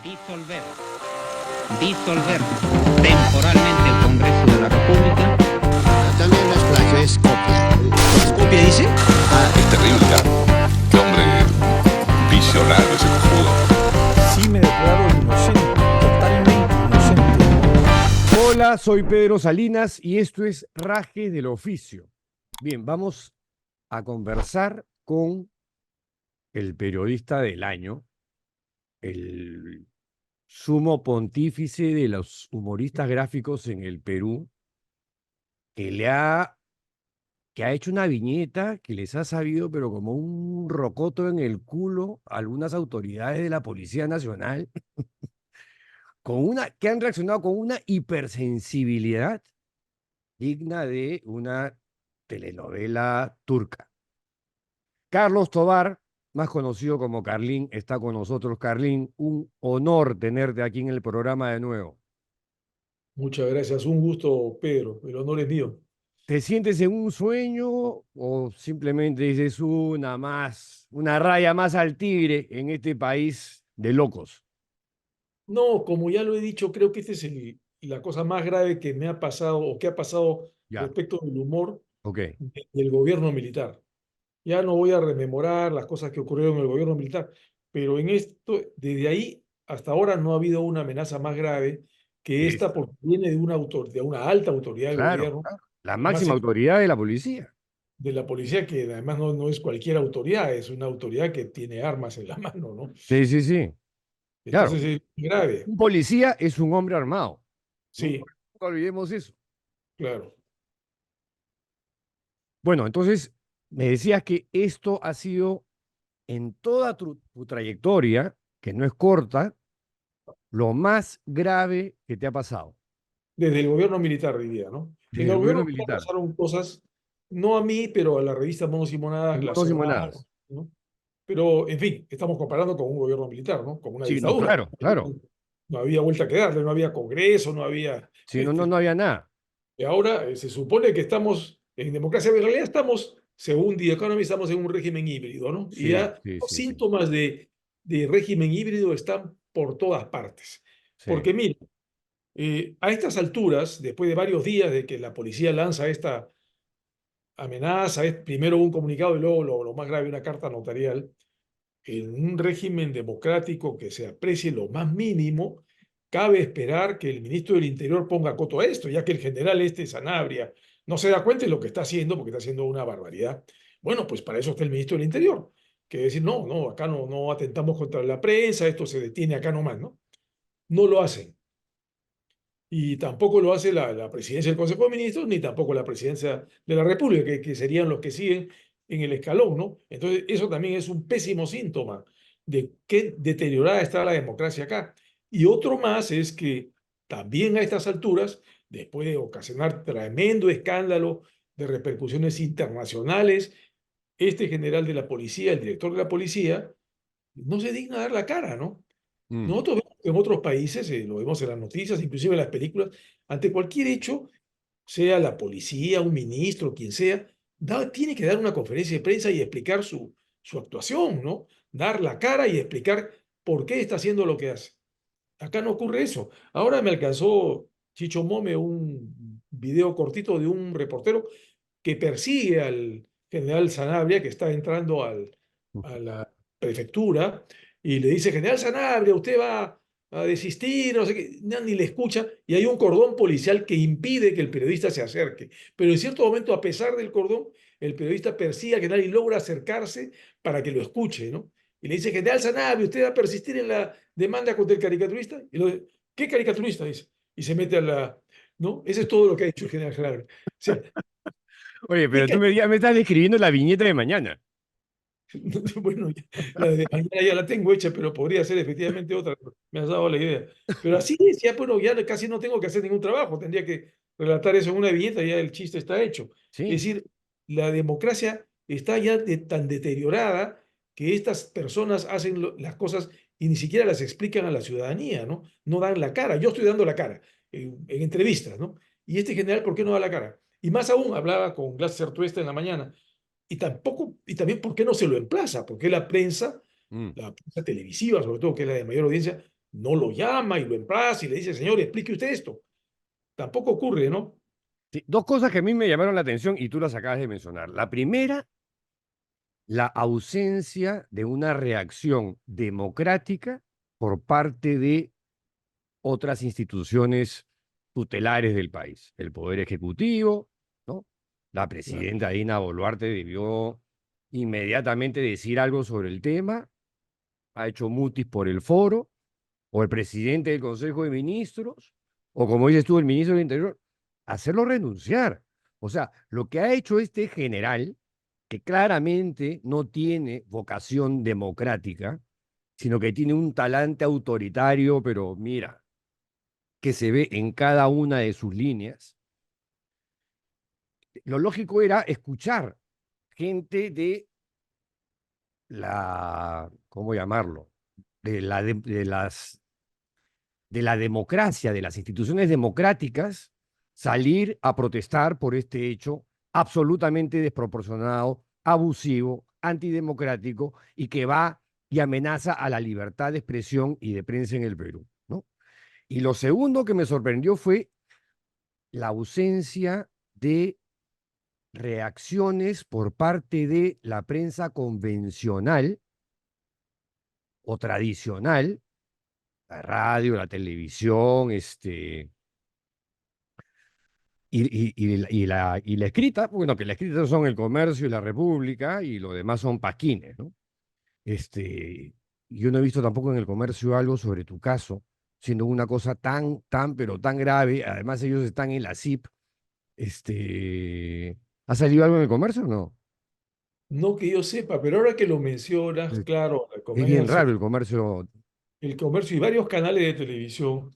Disolver. Disolver temporalmente el Congreso de la República. También no es plagio, es copia. ¿Es copia, dice? Es terrible, ¿ah? Qué hombre visionario ese cojudo. Sí me declaro inocente, totalmente inocente. Hola, soy Pedro Salinas y esto es Raje del Oficio. Bien, vamos a conversar con el periodista del año, el sumo pontífice de los humoristas gráficos en el Perú, que ha hecho una viñeta que les ha sabido, pero como un rocoto en el culo, a algunas autoridades de la Policía Nacional, que han reaccionado con una hipersensibilidad digna de una telenovela turca. Carlos Tobar, más conocido como Carlín, está con nosotros. Carlín, un honor tenerte aquí en el programa de nuevo. Muchas gracias, un gusto, Pedro. El honor es mío. ¿Te sientes en un sueño o simplemente dices una raya más al tigre en este país de locos? No, como ya lo he dicho, creo que esta es la cosa más grave que me ha pasado o que ha pasado Ya, respecto del humor ok. del gobierno militar. Ya no voy a rememorar las cosas que ocurrieron en el gobierno militar, pero en esto, desde ahí hasta ahora no ha habido una amenaza más grave que esta, Esta. porque viene de una alta autoridad del Claro, gobierno, claro. La además máxima autoridad de la policía. de la policía, que además no es cualquier autoridad, es una autoridad que tiene armas en la mano, ¿no? Sí, sí, sí. Claro, Entonces es grave. un policía es un hombre armado. Nunca, Sí, nunca olvidemos eso. claro. Bueno, entonces me decías que esto ha sido en toda tu trayectoria, que no es corta, lo más grave que te ha pasado Desde el gobierno militar, diría, ¿no? En desde el el gobierno gobierno militar militar. pasaron cosas, no a mí, pero a la revista Monos y Monadas la Monos y cerraron, monadas. ¿no? Pero, en fin, estamos comparando con un gobierno militar, ¿no? Con una Sí, no, dictadura. claro, claro. No había vuelta que darle, no había congreso, no había... Sí, no, no, no había nada. Y ahora se supone que estamos en democracia, pero en realidad estamos, según The Economy, estamos en un régimen híbrido, ¿no? Y Sí, ya sí, los sí, sí. síntomas de régimen híbrido están por todas partes. Sí. Porque mira, a estas alturas, después de varios días de que la policía lanza esta amenaza, es primero un comunicado y luego lo más grave, una carta notarial, en un régimen democrático que se aprecie lo más mínimo, cabe esperar que el ministro del Interior ponga coto a esto, ya que el general Sanabria no se da cuenta de lo que está haciendo, porque está haciendo una barbaridad. Bueno, pues para eso está el ministro del Interior, que decir, no, no, acá no atentamos contra la prensa, esto se detiene acá nomás, ¿no? No lo hacen. Y tampoco lo hace la presidencia del Consejo de Ministros, ni tampoco la presidencia de la República, que serían los que siguen en el escalón, ¿no? Entonces, eso también es un pésimo síntoma de qué deteriorada está la democracia acá. Y otro más es que también a estas alturas, después de ocasionar tremendo escándalo de repercusiones internacionales, este general de la policía, el director de la policía, no se digna dar la cara, ¿no? Mm, Nosotros vemos que en otros países, lo vemos en las noticias, inclusive en las películas, ante cualquier hecho, sea la policía, un ministro, quien sea, tiene que dar una conferencia de prensa y explicar su actuación, ¿no? Dar la cara y explicar por qué está haciendo lo que hace. Acá no ocurre eso. Ahora me alcanzó Chicho Mome un video cortito de un reportero que persigue al general Sanabria, que está entrando a la prefectura, y le dice, general Sanabria, usted va a desistir, no sé qué, ni le escucha, y hay un cordón policial que impide que el periodista se acerque. Pero en cierto momento, a pesar del cordón, el periodista persigue al general y logra acercarse para que lo escuche, ¿no? Y le dice, general Sanabria, ¿usted va a persistir en la demanda contra el caricaturista? ¿Qué caricaturista? Dice. Y se mete a la... ¿No? Ese es todo lo que ha hecho el general Sanabria. O sea, Oye, ¿qué pero ya me estás describiendo la viñeta de mañana. Bueno, la de mañana ya la tengo hecha, pero podría ser efectivamente otra. Me has dado la idea. Pero así es, ya, bueno, ya casi no tengo que hacer ningún trabajo. Tendría que relatar eso en una viñeta y ya el chiste está hecho. Es Sí. decir, la democracia está ya tan deteriorada que estas personas hacen las cosas y ni siquiera las explican a la ciudadanía, ¿no? No dan la cara. Yo estoy dando la cara en entrevistas, ¿no? Y este general, ¿por qué no da la cara? Y más aún, hablaba con Glasser Tuesta en la mañana y tampoco, y también, ¿por qué no se lo emplaza? Porque Mm, la prensa televisiva, sobre todo, que es la de mayor audiencia, no lo llama y lo emplaza y le dice, señor, explique usted esto. Tampoco ocurre, ¿no? Sí, dos cosas que a mí me llamaron la atención y tú las acabas de mencionar. La primera, la ausencia de una reacción democrática por parte de otras instituciones tutelares del país. El Poder Ejecutivo, ¿no? La Claro. presidenta Dina Boluarte debió inmediatamente decir algo sobre el tema, ha hecho mutis por el foro, o el presidente del Consejo de Ministros, o como dices tú, el ministro del Interior, hacerlo renunciar. O sea, lo que ha hecho este general, que claramente no tiene vocación democrática, sino que tiene un talante autoritario, pero mira, que se ve en cada una de sus líneas. Lo lógico era escuchar gente de la, ¿cómo llamarlo? De la democracia, de las instituciones democráticas, salir a protestar por este hecho absolutamente desproporcionado, abusivo, antidemocrático y que va y amenaza a la libertad de expresión y de prensa en el Perú, ¿no? Y lo segundo que me sorprendió fue la ausencia de reacciones por parte de la prensa convencional o tradicional, la radio, la televisión, y la escrita, bueno, que la escrita son El Comercio y La República y lo demás son pasquines, ¿no? Yo no he visto tampoco en El Comercio algo sobre tu caso, siendo una cosa pero tan grave. Además, ellos están en la CIP. ¿Ha salido algo en El Comercio o no? No que yo sepa, pero ahora que lo mencionas, claro, el Es bien comercio, raro El Comercio. y varios canales de televisión,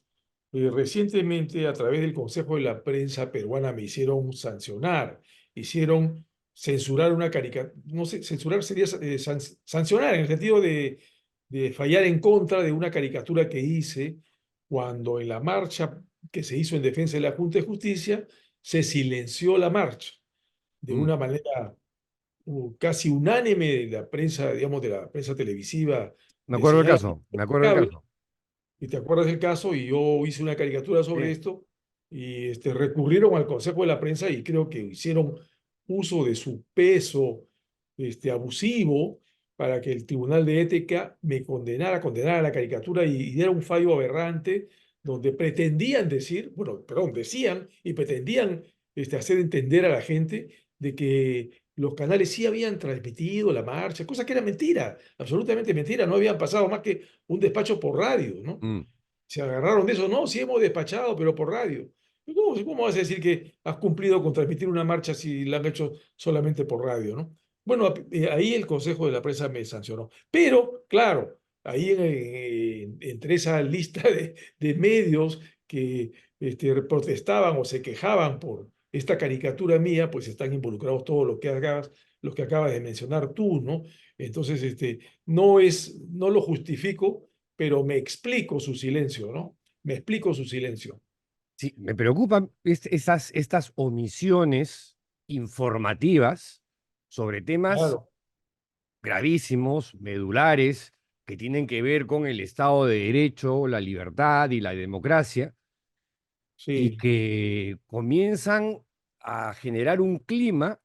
recientemente a través del Consejo de la Prensa Peruana me hicieron sancionar, hicieron censurar una caricatura, no sé, censurar sería sancionar en el sentido de fallar en contra de una caricatura que hice cuando en la marcha que se hizo en defensa de la Junta de Justicia se silenció la marcha de Mm, una manera casi unánime de la prensa, digamos, de la prensa televisiva me de acuerdo del señal caso, me acuerdo del cable, caso. y te acuerdas del caso, y yo hice una caricatura sobre Sí. esto, y recurrieron al Consejo de la Prensa y creo que hicieron uso de su peso abusivo para que el Tribunal de Ética me condenara la caricatura y diera un fallo aberrante donde pretendían decir, bueno, perdón, decían y pretendían hacer entender a la gente de que los canales sí habían transmitido la marcha, cosa que era mentira, absolutamente mentira, no habían pasado más que un despacho por radio, ¿no? Mm. Se agarraron de eso, no, sí hemos despachado, pero por radio. ¿Cómo vas a decir que has cumplido con transmitir una marcha si la han hecho solamente por radio, ¿no? Bueno, ahí el Consejo de la Prensa me sancionó. Pero, claro, ahí entre esa lista de medios que protestaban o se quejaban por esta caricatura mía, pues están involucrados todos los que acabas de mencionar tú, ¿no? Entonces, no lo justifico, pero me explico su silencio, ¿no? Me explico su silencio. Sí, me preocupan estas omisiones informativas sobre temas Claro, gravísimos, medulares, que tienen que ver con el Estado de Derecho, la libertad y la democracia, y sí, que comienzan a generar un clima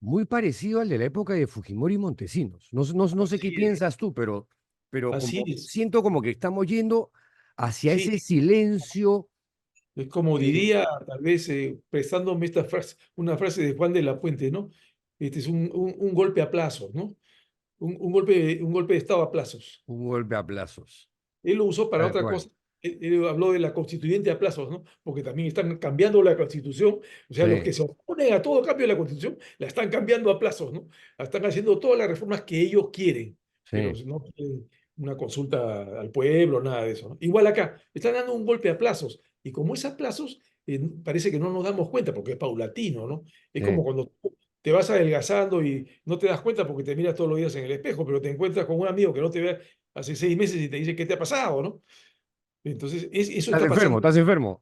muy parecido al de la época de Fujimori y Montesinos. No sé qué así es, piensas tú, pero así como, es. siento como que estamos yendo hacia Sí, ese silencio. es como eh, diría, tal vez prestándome esta frase, una frase de Juan de la Puente, ¿no? Este es un golpe a plazos, ¿no? Un golpe de Estado a plazos. un golpe a plazos. Él lo usó para Tal otra cual. cosa. Él habló de la constituyente a plazos, ¿no? Porque también están cambiando la constitución. O sea, los Sí, que se oponen a todo cambio de la constitución la están cambiando a plazos, ¿no? La están haciendo todas las reformas que ellos quieren, pero sí. no quieren una consulta al pueblo, nada de eso, ¿no? Igual acá, están dando un golpe a plazos. Y como es a plazos, parece que no nos damos cuenta porque es paulatino, ¿no? Es como Sí. cuando tú te vas adelgazando y no te das cuenta porque te miras todos los días en el espejo, pero te encuentras con un amigo que no te ve hace 6 meses y te dice, ¿qué te ha pasado, no? Entonces, eso Estás está enfermo, pasando. estás enfermo.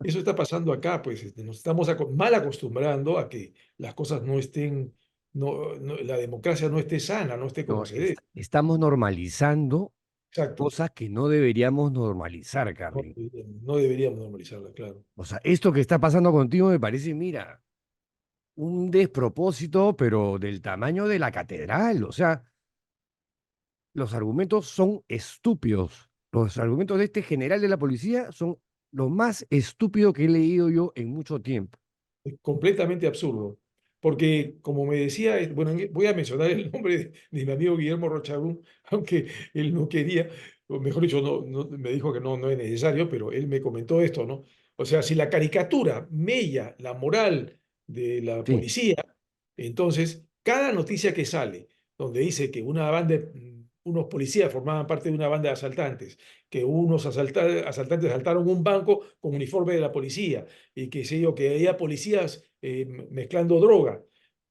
Eso está pasando acá, pues nos estamos mal acostumbrando a que las cosas no estén, la democracia no esté sana, no esté No, como se debe. estamos normalizando Exacto. cosas que no deberíamos normalizar, No Carlin. deberíamos, no deberíamos normalizarla, claro. O sea, esto que está pasando contigo me parece, mira, un despropósito, pero del tamaño de la catedral. O sea, los argumentos son estúpidos. Los argumentos de este general de la policía son lo más estúpido que he leído yo en mucho tiempo. Es completamente absurdo. Porque, como me decía, bueno, voy a mencionar el nombre de mi amigo Guillermo Rochabún, aunque él no quería, o mejor dicho, me dijo que no es necesario, pero él me comentó esto, ¿no? O sea, si la caricatura mella la moral de la Sí, policía, entonces cada noticia que sale, donde dice que unos policías formaban parte de una banda de asaltantes, que unos asaltantes asaltaron un banco con uniforme de la policía, y que sé yo, que había policías mezclando droga.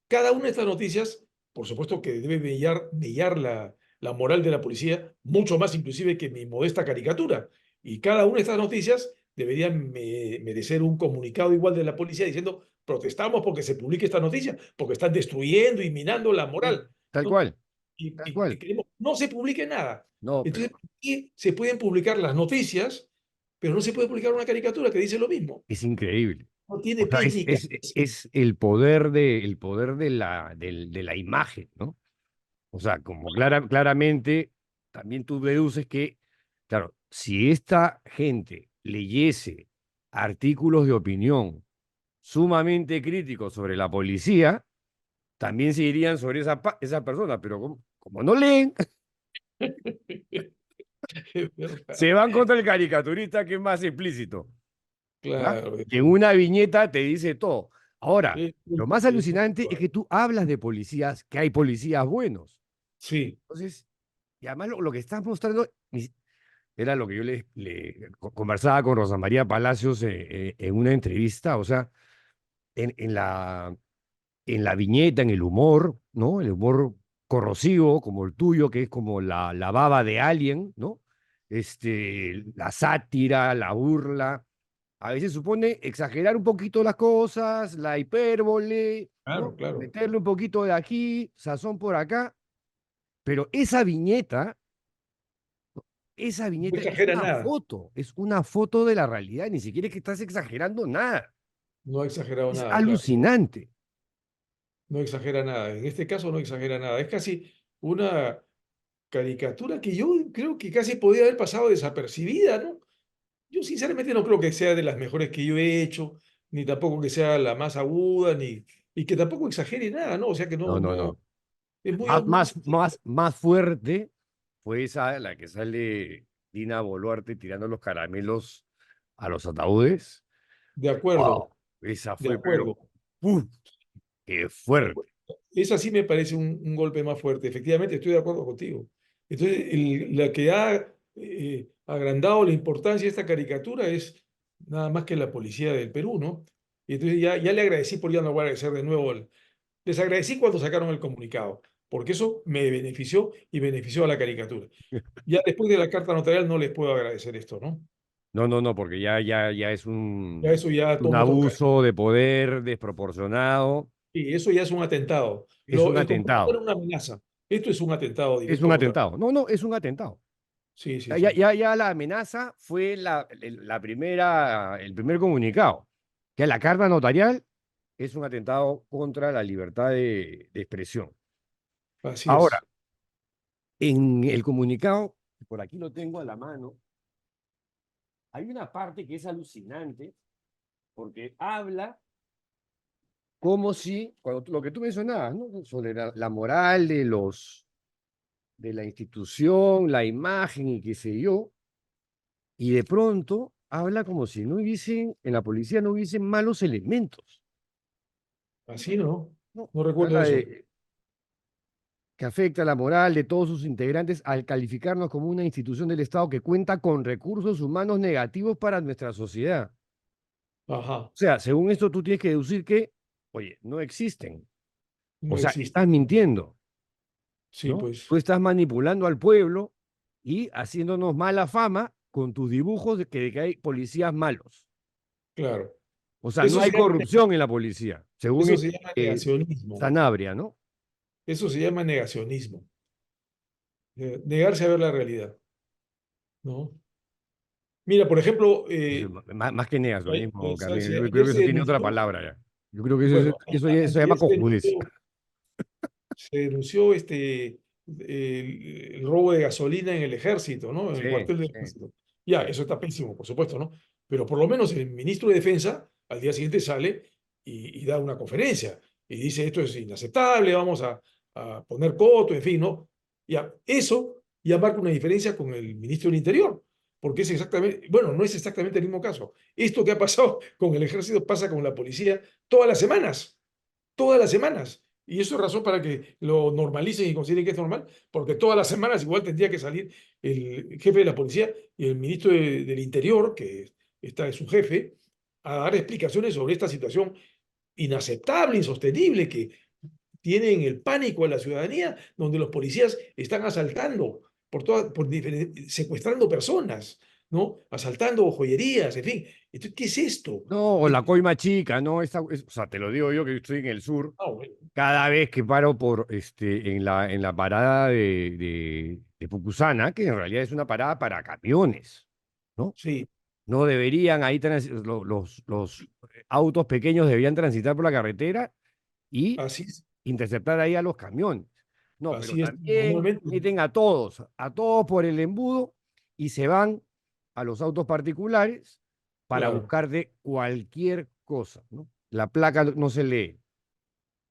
Cada una de estas noticias, por supuesto que debe mellar la moral de la policía, mucho más inclusive que mi modesta caricatura. Y cada una de estas noticias debería merecer un comunicado igual de la policía diciendo, protestamos porque se publique esta noticia, porque están destruyendo y minando la sí, moral. tal No, cual, tal y cual. queremos, no se publique nada. No, Entonces, pero ¿por qué se pueden publicar las noticias, pero no se puede publicar una caricatura que dice lo mismo? es increíble. No tiene O sea, pies ni es el poder de la imagen, ¿no? O sea, como claramente también tú deduces que, claro, si esta gente leyese artículos de opinión sumamente críticos sobre la policía, también se irían sobre esa persona, pero como no leen, es verdad. se van contra el caricaturista que es más explícito. ¿Ya? Claro, Que en una viñeta te dice todo. Ahora, es lo muy- más es muy alucinante es probable. que tú hablas de policías, que hay policías buenos. Sí, Entonces, y además lo que estás mostrando era lo que yo conversaba con Rosa María Palacios en una entrevista, o sea, en la viñeta, en el humor, ¿no? El humor corrosivo, como el tuyo, que es como la baba de alguien, ¿no? La sátira, la burla. A veces supone exagerar un poquito las cosas, la hipérbole, claro, ¿no? claro. Meterle un poquito de aquí, sazón por acá, pero esa No viñeta exagera nada. es una foto de la realidad, ni siquiera es que estás exagerando nada, No ha exagerado es nada, claro. alucinante. No exagera nada. En este caso no exagera nada. Es casi una caricatura que yo creo que casi podía haber pasado desapercibida, ¿no? Yo sinceramente no creo que sea de las mejores que yo he hecho, ni tampoco que sea la más aguda, y que tampoco exagere nada, ¿no? O sea que No, no, no. es muy sencilla. Más fuerte fue esa, la que sale Dina Boluarte tirando los caramelos a los ataúdes. De acuerdo, ¡Wow! Esa de fue, acuerdo. pero, ¡uf! ¡Qué De fuerte! acuerdo. Esa sí me parece un golpe más fuerte. Efectivamente, estoy de acuerdo contigo. Entonces, la que ha agrandado la importancia de esta caricatura es nada más que la policía del Perú, ¿no? Y entonces ya le agradecí, por ya no voy a agradecer de nuevo. Les agradecí cuando sacaron el comunicado, porque eso me benefició y benefició a la caricatura. Ya después de la carta notarial no les puedo agradecer esto, ¿no? No, no, no, porque ya es Ya eso ya un toma otro cariño. abuso de poder desproporcionado, Y eso ya es un atentado. es un El comunicado era atentado. una amenaza. Esto es un atentado Es un directo contra... atentado. No, no, es un atentado. Sí, sí, Ya, sí. ya, ya la amenaza fue el primer comunicado, que la carta notarial es un atentado contra la libertad de expresión. Así Ahora, es. en el comunicado, por aquí lo tengo a la mano, hay una parte que es alucinante porque habla como si, lo que tú mencionabas, ¿no? Sobre la moral de la institución, la imagen y qué sé yo, y de pronto habla como si en la policía no hubiesen malos elementos, Así no. ¿no? No recuerdo Habla eso. de que afecta la moral de todos sus integrantes al calificarnos como una institución del Estado que cuenta con recursos humanos negativos para nuestra sociedad. Ajá. O sea, según esto tú tienes que deducir que, oye, no existen. O No sea, existe. estás mintiendo, Sí, ¿no? pues. Tú estás manipulando al pueblo y haciéndonos mala fama con tus dibujos de que hay policías malos. Claro. O sea, no Eso hay se llama, corrupción en la policía, según eso se llama eh, negacionismo. Sanabria, ¿no? Eso se llama negacionismo. Negarse a ver la realidad. ¿no? Mira, por ejemplo, Más que negacionismo, Carlitos. Yo creo ayer que se eso tiene otra denunció, palabra ya. Yo creo que bueno, eso se llama antier cojudez. se denunció el robo de gasolina en el ejército, ¿no? En el Sí, cuartel del sí. ejército. Ya, eso está pésimo, por supuesto, ¿no? Pero por lo menos el ministro de Defensa al día siguiente sale y da una conferencia y dice esto es inaceptable, vamos a poner coto, en fin, ¿no? Ya, eso ya marca una diferencia con el ministro del Interior, porque es exactamente, bueno, no es exactamente el mismo caso. Esto que ha pasado con el ejército pasa con la policía todas las semanas. Y eso es razón para que lo normalicen y consideren que es normal, porque todas las semanas igual tendría que salir el jefe de la policía y el ministro del Interior, que es su jefe, a dar explicaciones sobre esta situación inaceptable, insostenible, que tienen el pánico a la ciudadanía, donde los policías están asaltando, secuestrando personas, ¿no? Asaltando joyerías, en fin. Entonces, ¿qué es esto? No, o la coima chica, ¿no? O sea, te lo digo yo que estoy en el sur. Ah, bueno, Cada vez que paro en la parada de Pucusana, que en realidad es una parada para camiones, ¿no? sí, No deberían ahí, los autos pequeños deberían transitar por la carretera y así es, interceptar ahí a los camiones. No, pero así es también normalmente. meten a todos por el embudo y se van a los autos particulares para Claro, buscar de cualquier cosa, ¿no? La placa no se lee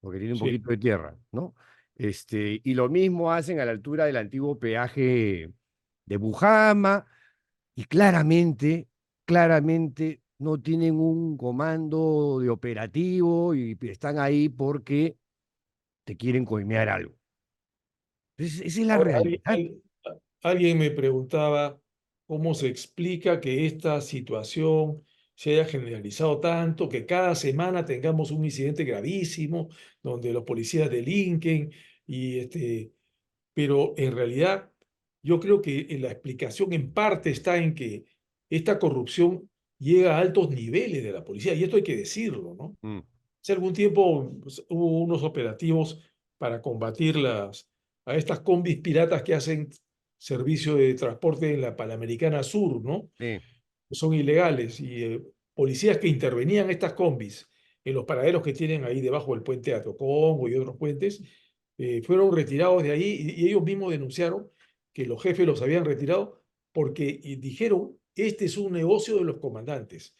porque tiene un sí. poquito de tierra, ¿no? Y lo mismo hacen a la altura del antiguo peaje de Bujama, y claramente no tienen un comando de operativo y están ahí porque te quieren coimear algo. Esa es la Ahora, realidad. alguien me preguntaba cómo se explica que esta situación se haya generalizado tanto, que cada semana tengamos un incidente gravísimo donde los policías delinquen y pero en realidad yo creo que la explicación en parte está en que esta corrupción llega a altos niveles de la policía y esto hay que decirlo, ¿no? Mm, Hace algún tiempo pues, hubo unos operativos para combatir a estas combis piratas que hacen servicio de transporte en la Panamericana Sur, ¿no? sí, Que son ilegales y policías que intervenían estas combis en los paraderos que tienen ahí debajo del puente Atocongo y otros puentes, fueron retirados de ahí y ellos mismos denunciaron que los jefes los habían retirado porque dijeron, este es un negocio de los comandantes.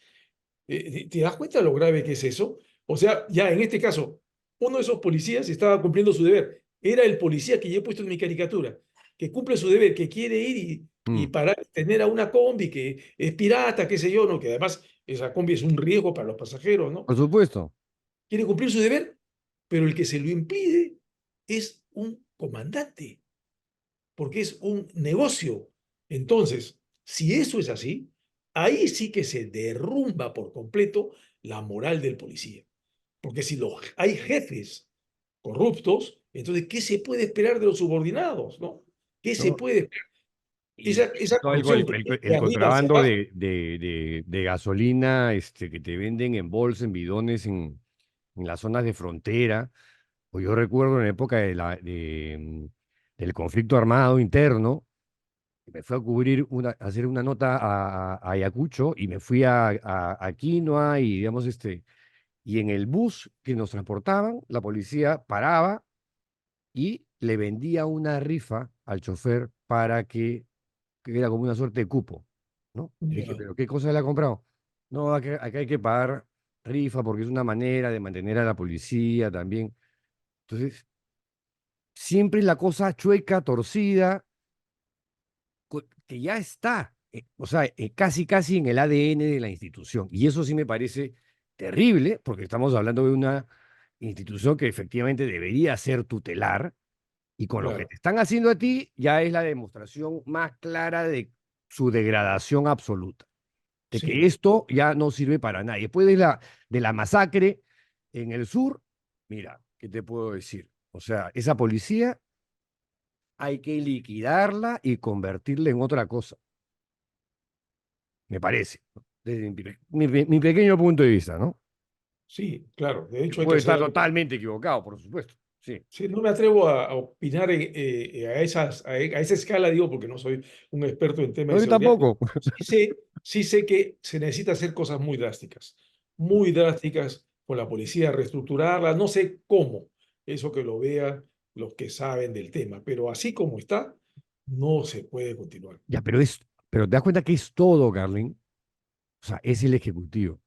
¿Te das cuenta de lo grave que es eso? O sea, ya en este caso, uno de esos policías estaba cumpliendo su deber. Era el policía que yo he puesto en mi caricatura, que cumple su deber, que quiere ir y mm, para tener a una combi que es pirata, qué sé yo, ¿no? Que además esa combi es un riesgo para los pasajeros, ¿no? por supuesto. Quiere cumplir su deber, pero el que se lo impide es un comandante porque es un negocio. Entonces, si eso es así, ahí sí que se derrumba por completo la moral del policía. Porque si hay jefes corruptos, entonces, ¿qué se puede esperar de los subordinados? ¿No? ¿Qué se ¿No? puede? Y Esa todo corrupción que viene el de arriba hacia contrabando abajo, de gasolina que te venden en bolsas, en bidones, en las zonas de frontera. O yo recuerdo en la época del conflicto armado interno, me fui a cubrir a hacer una nota a Ayacucho y me fui a Quinoa y digamos y en el bus que nos transportaban, la policía paraba y le vendía una rifa al chofer para que era como una suerte de cupo, ¿no? Le dije, ya, ¿pero qué cosa le ha comprado? No, acá hay que pagar rifa porque es una manera de mantener a la policía también. Entonces, siempre la cosa chueca, torcida, que ya está, o sea, casi en el ADN de la institución. Y eso sí me parece terrible, porque estamos hablando de una institución que efectivamente debería ser tutelar, y con lo que claro, te están haciendo a ti, ya es la demostración más clara de su degradación absoluta, de que sí. esto ya no sirve para nada. Y después de la masacre en el sur, mira, ¿qué te puedo decir? O sea, esa policía hay que liquidarla y convertirla en otra cosa, me parece, ¿no? Desde mi pequeño punto de vista, ¿no? Sí, claro. De Que hecho, hay que puede hacer estar algo. totalmente equivocado, por supuesto. Sí. Sí, no me atrevo a opinar a esa escala, digo, porque no soy un experto en temas No, de yo seguridad. tampoco. Sí sé que se necesita hacer cosas muy drásticas con la policía, reestructurarla, no sé cómo, eso que lo vean los que saben del tema, pero así como está, no se puede continuar. Ya, pero te das cuenta que es todo, Carlin. O sea, es el Ejecutivo.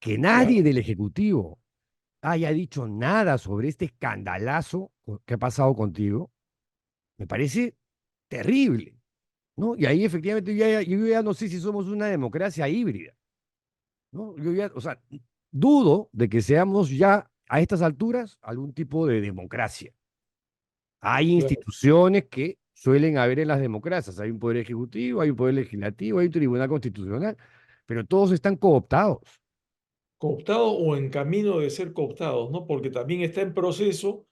Que nadie Claro, del Ejecutivo haya dicho nada sobre este escandalazo que ha pasado contigo, me parece terrible, ¿no? Y ahí efectivamente yo ya no sé si somos una democracia híbrida, ¿no? Yo ya, o sea, dudo de que seamos ya a estas alturas algún tipo de democracia. Hay claro. instituciones que suelen haber en las democracias. Hay un poder ejecutivo, hay un poder legislativo, hay un tribunal constitucional, pero todos están cooptados. Cooptados o en camino de ser cooptados, ¿no? Porque también está en proceso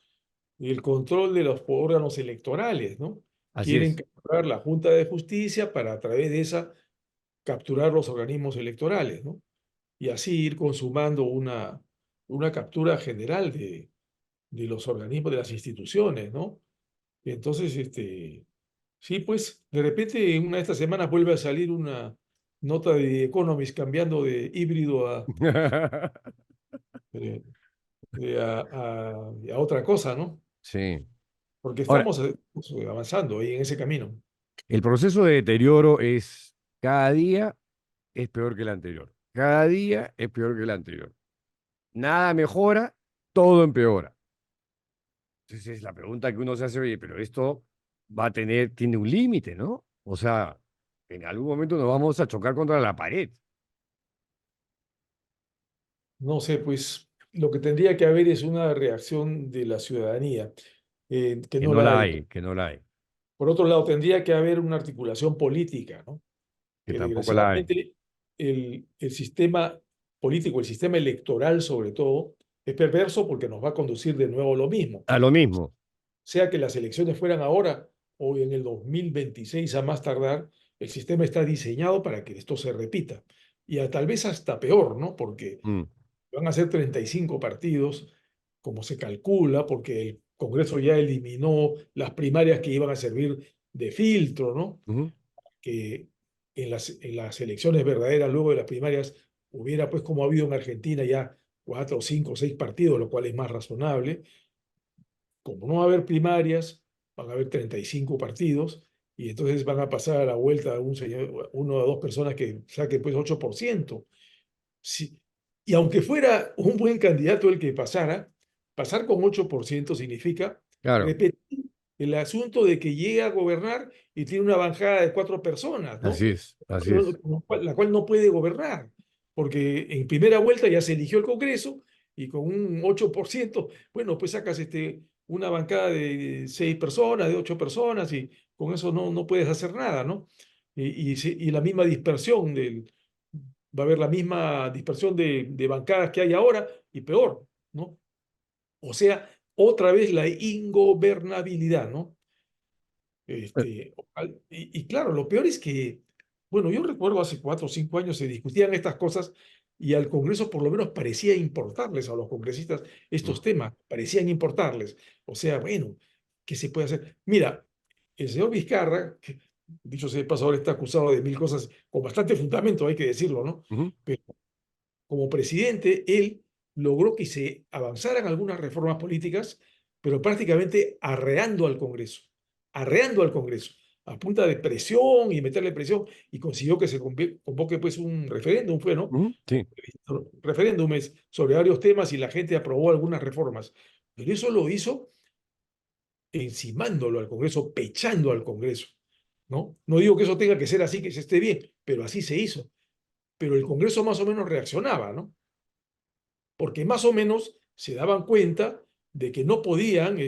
el control de los órganos electorales, ¿no? Así Quieren es. capturar la Junta de Justicia para a través de esa capturar los organismos electorales, ¿no? Y así ir consumando una captura general de los organismos, de las instituciones, ¿no? Entonces, sí, pues, de repente en una de estas semanas vuelve a salir una nota de Economist cambiando de híbrido eh, a otra cosa, ¿no? Sí. Porque Ahora, estamos avanzando ahí en ese camino. el proceso de deterioro es cada día es peor que el anterior. Cada día es peor que el anterior. Nada mejora, todo empeora. Entonces, la pregunta que uno se hace, oye, pero esto tiene un límite, ¿no? O sea, en algún momento nos vamos a chocar contra la pared, No sé, pues lo que tendría que haber es una reacción de la ciudadanía, que que no no la la hay. hay, que no la hay, Por otro lado, tendría que haber una articulación política, ¿no? que Que tampoco la hay. desgraciadamente el sistema político, el sistema electoral sobre todo, es perverso porque nos va a conducir de nuevo a lo mismo. A lo mismo. Sea que las elecciones fueran ahora o en el 2026 a más tardar, el sistema está diseñado para que esto se repita. Y tal vez hasta peor, ¿no? Porque Mm, van a ser 35 partidos, como se calcula, porque el Congreso ya eliminó las primarias que iban a servir de filtro, ¿no? ujú, Que en las elecciones verdaderas, luego de las primarias, hubiera, pues como ha habido en Argentina, ya 4, 5, 6 partidos, lo cual es más razonable. Como no va a haber primarias, van a haber 35 partidos, y entonces van a pasar a la vuelta a uno o dos personas que saquen pues 8%. Sí, y aunque fuera un buen candidato el que pasara, pasar con 8% significa claro, repetir el asunto de que llega a gobernar y tiene una bancada de 4 personas, ¿no? así es, así es. La cual no puede gobernar, porque en primera vuelta ya se eligió el Congreso y con un 8%, bueno, pues sacas una bancada de 6 personas, de 8 personas y con eso no puedes hacer nada, ¿no? Y la misma dispersión va a haber la misma dispersión de bancadas que hay ahora y peor, ¿no? O sea, otra vez la ingobernabilidad, ¿no? Y claro, lo peor es que, bueno, yo recuerdo hace 4 o 5 años se discutían estas cosas y al Congreso por lo menos parecía importarles a los congresistas Mm, estos temas, parecían importarles. O sea, bueno, ¿qué se puede hacer? Mira, el señor Vizcarra, que dicho sea de paso, ahora está acusado de mil cosas con bastante fundamento, hay que decirlo, ¿no? ujú, Pero como presidente, él logró que se avanzaran algunas reformas políticas, pero prácticamente arreando al Congreso, a punta de presión y meterle presión, y consiguió que se convoque pues un referéndum, fue, ¿no? ujú, sí. Referéndums sobre varios temas y la gente aprobó algunas reformas. Pero eso lo hizo encimándolo al Congreso, pechando al Congreso, ¿no? No digo que eso tenga que ser así, que se esté bien, pero así se hizo. Pero el Congreso más o menos reaccionaba, ¿no? Porque más o menos se daban cuenta de que no podían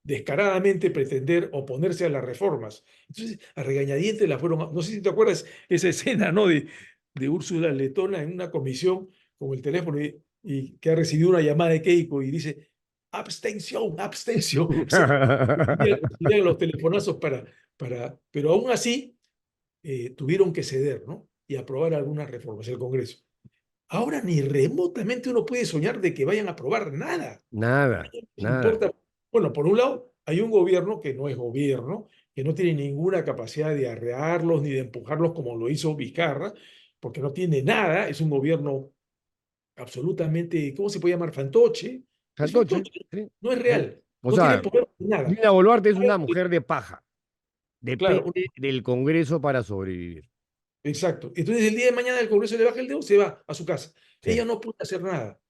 descaradamente pretender oponerse a las reformas. Entonces, a regañadientes la fueron, no sé si te acuerdas esa escena, ¿no? De Úrsula Letona en una comisión con el teléfono y que ha recibido una llamada de Keiko y dice, abstención, abstención. O sea, recibían los telefonazos pero aún así tuvieron que ceder, ¿no? Y aprobar algunas reformas el Congreso. Ahora ni remotamente uno puede soñar de que vayan a aprobar nada. Nada, A ellos les nada. importa Bueno, por un lado, hay un gobierno que no es gobierno, que no tiene ninguna capacidad de arrearlos ni de empujarlos como lo hizo Vizcarra, porque no tiene nada, es un gobierno absolutamente, ¿cómo se puede llamar? Fantoche. Es Fantoche, fantoche, ¿sí? no es O, real, o no tiene sea, poder de nada. Dina Boluarte es una mujer de paja. Claro, Depende del Congreso para sobrevivir. exacto. Entonces el día de mañana el Congreso le baja el dedo, se va a su casa. Sí. Ella no puede hacer nada.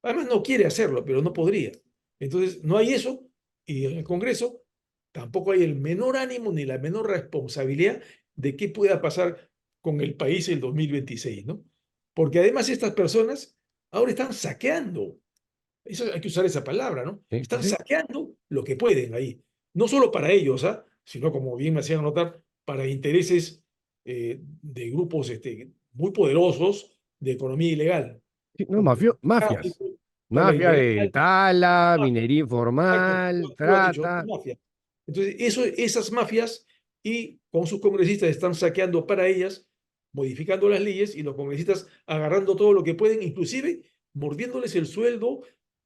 Además no quiere hacerlo, pero no podría. Entonces no hay eso y en el Congreso tampoco hay el menor ánimo ni la menor responsabilidad de qué pueda pasar con el país el 2026, ¿no? Porque además estas personas ahora están saqueando. Eso hay que usar esa palabra, ¿no? Sí, sí, Están sí. saqueando lo que pueden ahí. No solo para ellos, ¿ah? Sino, como bien me hacían notar, para intereses de grupos muy poderosos de economía ilegal, Sí, no, como el mafias. tráfico, trata Mafia de ilegal, tala, mafia. minería Exacto, informal, tú lo has dicho, trata. mafia. Entonces, esas mafias y con sus congresistas están saqueando para ellas, modificando las leyes y los congresistas agarrando todo lo que pueden, inclusive mordiéndoles el sueldo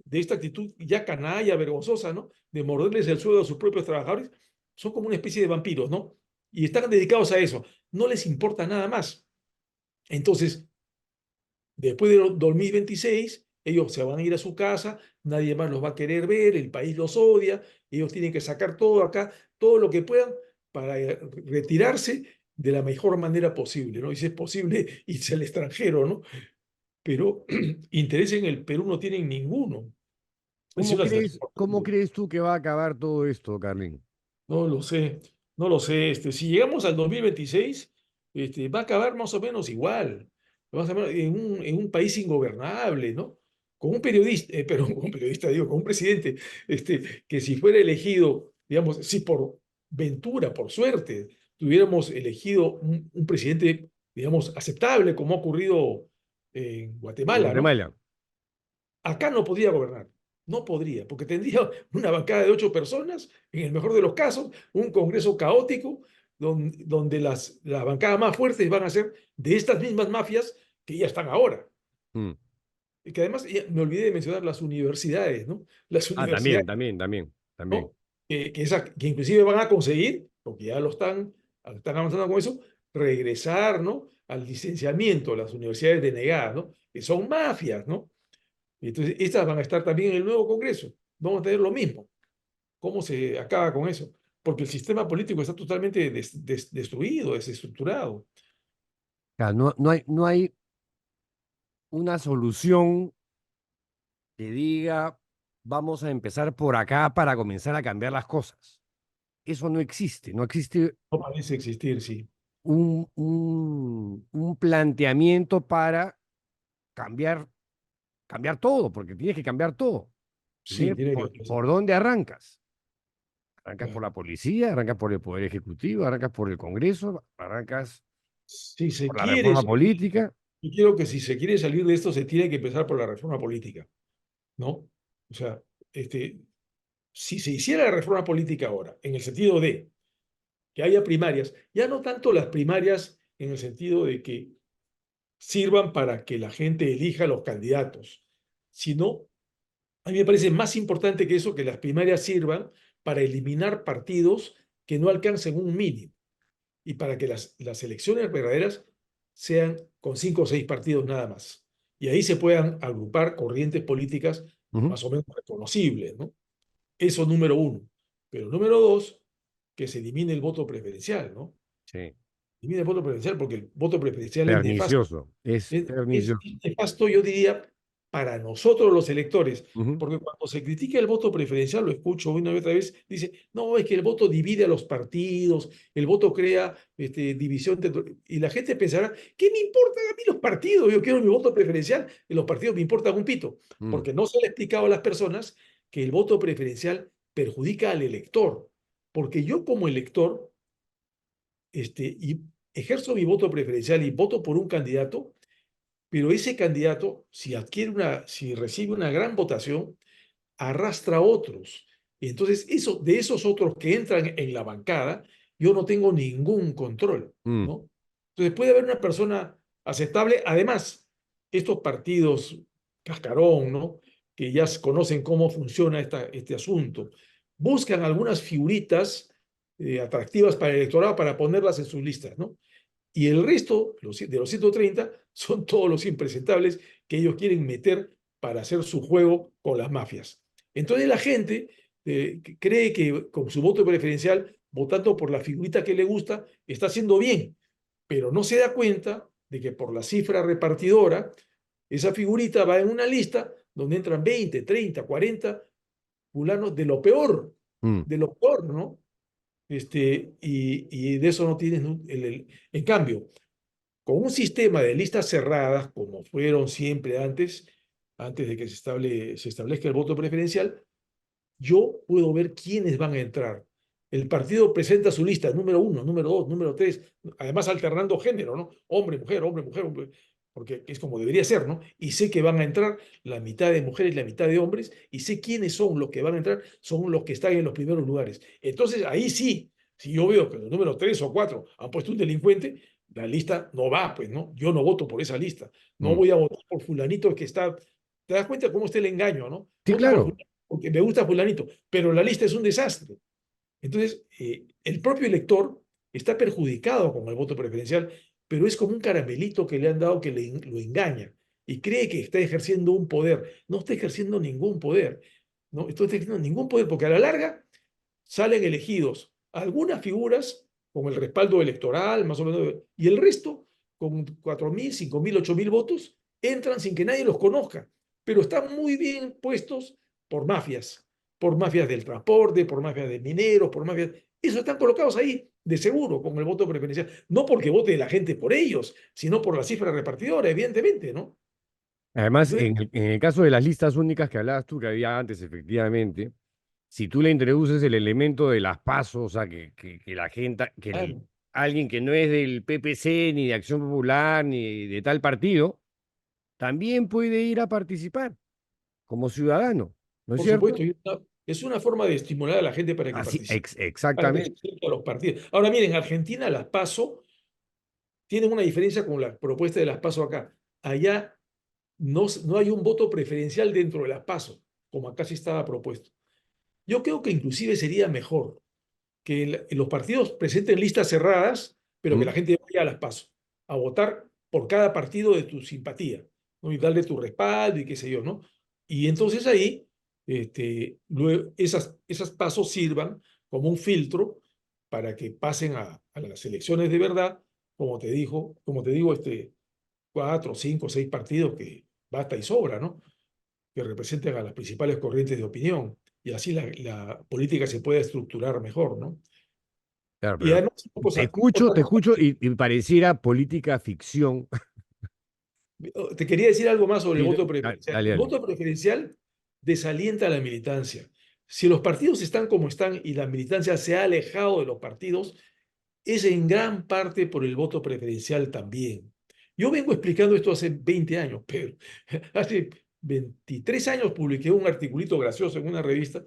de esta actitud ya canalla, vergonzosa, ¿no? De morderles el sueldo a sus propios trabajadores. Son como una especie de vampiros, ¿no? Y están dedicados a eso. No les importa nada más. Entonces, después del 2026, ellos se van a ir a su casa, nadie más los va a querer ver, el país los odia, ellos tienen que sacar todo acá, todo lo que puedan para retirarse de la mejor manera posible, ¿no? Y si es posible, irse al extranjero, ¿no? Pero interés en el Perú no tienen ninguno. Es una situación ¿Cómo horrible. crees tú que va a acabar todo esto, Carlín? No lo sé, no lo sé. Si llegamos al 2026, va a acabar más o menos igual. Vamos a ver en un país ingobernable, ¿no? Con un periodista, pero con un periodista, digo, con un presidente, que si fuera elegido, digamos, si por ventura, por suerte, tuviéramos elegido un presidente, digamos, aceptable, como ha ocurrido en En Guatemala, ¿no? Guatemala. Acá no podría gobernar, no podría, porque tendría una bancada de 8 personas, en el mejor de los casos, un Congreso caótico, donde las bancadas más fuertes van a ser de estas mismas mafias que ya están ahora. Mm. Y que además, me olvidé de mencionar las universidades, ¿no? Las Ah, también, universidades, también. ¿no? Que inclusive van a conseguir, porque ya están avanzando con eso, regresar, ¿no? Al licenciamiento, las universidades denegadas, ¿no? Que son mafias, ¿no? Y entonces, estas van a estar también en el nuevo Congreso. Vamos a tener lo mismo. ¿Cómo se acaba con eso? Porque el sistema político está totalmente destruido, desestructurado. No hay una solución que diga, vamos a empezar por acá para comenzar a cambiar las cosas. Eso no existe. No existe No parece existir, sí. un planteamiento para cambiar, cambiar todo, porque tienes que cambiar todo. Sí, tiene que ¿Por empezar. dónde arrancas? Arrancas por Claro. la policía, arrancas por el Poder Ejecutivo, arrancas por el Congreso, arrancas Si se por la quiere reforma salir, política. yo quiero que si se quiere salir de esto, se tiene que empezar por la reforma política, ¿no? O sea, si se hiciera la reforma política ahora, en el sentido de que haya primarias, ya no tanto las primarias en el sentido de que sirvan para que la gente elija los candidatos, sino, a mí me parece más importante que eso, que las primarias sirvan para eliminar partidos que no alcancen un mínimo y para que las elecciones verdaderas sean con 5 o 6 partidos nada más. Y ahí se puedan agrupar corrientes políticas Ujú. más o menos reconocibles, ¿no? Eso número uno. Pero número dos, que se elimine el voto preferencial, ¿no? Sí, Elimine el voto preferencial porque el voto preferencial es nefasto. pernicioso, es Es pernicioso. nefasto, yo diría, para nosotros los electores, Ujú. porque cuando se critica el voto preferencial, lo escucho una y otra vez, dice, no, es que el voto divide a los partidos, el voto crea división, y la gente pensará, ¿qué me importan a mí los partidos? Yo quiero mi voto preferencial, y los partidos me importan un pito, Mm. porque no se le ha explicado a las personas que el voto preferencial perjudica al elector, porque yo como elector, y ejerzo mi voto preferencial y voto por un candidato, pero ese candidato, si recibe una gran votación, arrastra a otros. Y entonces, de esos otros que entran en la bancada, yo no tengo ningún control, Mm. ¿no? Entonces, puede haber una persona aceptable. Además, estos partidos cascarón, ¿no? Que ya conocen cómo funciona este asunto, buscan algunas figuritas atractivas para el electorado para ponerlas en sus listas, ¿no? Y el resto de los 130 son todos los impresentables que ellos quieren meter para hacer su juego con las mafias. Entonces la gente cree que con su voto preferencial, votando por la figurita que le gusta, está haciendo bien, pero no se da cuenta de que por la cifra repartidora, esa figurita va en una lista donde entran 20, 30, 40 fulanos de Mm. lo peor, ¿no? Y de eso no tienes. En cambio, con un sistema de listas cerradas, como fueron siempre antes de que se establezca el voto preferencial, yo puedo ver quiénes van a entrar. El partido presenta su lista, número 1, número 2, número 3, además alternando género, ¿no? Hombre, mujer, hombre, mujer, hombre, porque es como debería ser, ¿no? Y sé que van a entrar la mitad de mujeres y la mitad de hombres, y sé quiénes son los que van a entrar, son los que están en los primeros lugares. Entonces, ahí sí, si yo veo que los números 3 o 4 han puesto un delincuente, la lista no va, pues, ¿no? Yo no voto por esa lista. No Mm. voy a votar por fulanito que está. ¿Te das cuenta cómo está el engaño, no? Sí, Voto por claro. fulanito porque me gusta fulanito, pero la lista es un desastre. Entonces, el propio elector está perjudicado con el voto preferencial, pero es como un caramelito que le han dado que lo engaña y cree que está ejerciendo un poder. No está ejerciendo ningún poder, no está ejerciendo ningún poder, porque a la larga salen elegidos algunas figuras con el respaldo electoral, más o menos, y el resto, con 4.000, 5.000, 8.000 votos, entran sin que nadie los conozca, pero están muy bien puestos por mafias del transporte, por mafias de mineros, por mafias. Eso están colocados ahí, de seguro, con el voto preferencial. No porque vote la gente por ellos, sino por la cifra repartidora, evidentemente, ¿no? Además, Entonces, en el caso de las listas únicas que hablabas tú, que había antes, efectivamente, si tú le introduces el elemento de las pasos, o sea, que la gente, claro, alguien que no es del PPC, ni de Acción Popular, ni de tal partido, también puede ir a participar como ciudadano, ¿no es por supuesto, cierto? es una forma de estimular a la gente para que Así, participe, para que se exactamente. sienta a los partidos. Ahora, miren, Argentina las PASO tienen una diferencia con la propuesta de las PASO acá. Allá no hay un voto preferencial dentro de las PASO, como acá sí estaba propuesto. Yo creo que inclusive sería mejor que los partidos presenten listas cerradas, pero que ¿Mm? la gente vaya a las PASO, a votar por cada partido de tu simpatía, ¿no? Y darle tu respaldo y qué sé yo, ¿no? Y entonces ahí, luego esas PASO sirvan como un filtro para que pasen a las elecciones de verdad, como te digo, 4, 5, 6 partidos que basta y sobra, ¿no? Que representen a las principales corrientes de opinión. Y así la política se puede estructurar mejor, ¿no? Claro, Y pero además, otra te cosa, escucho y pareciera política ficción. te quería decir algo más sobre el Sí, voto preferencial. dale, El dale. voto preferencial desalienta a la militancia. Si los partidos están como están y la militancia se ha alejado de los partidos, es en gran parte por el voto preferencial también. Yo vengo explicando esto hace 20 años, pero hace 23 años publiqué un articulito gracioso en una revista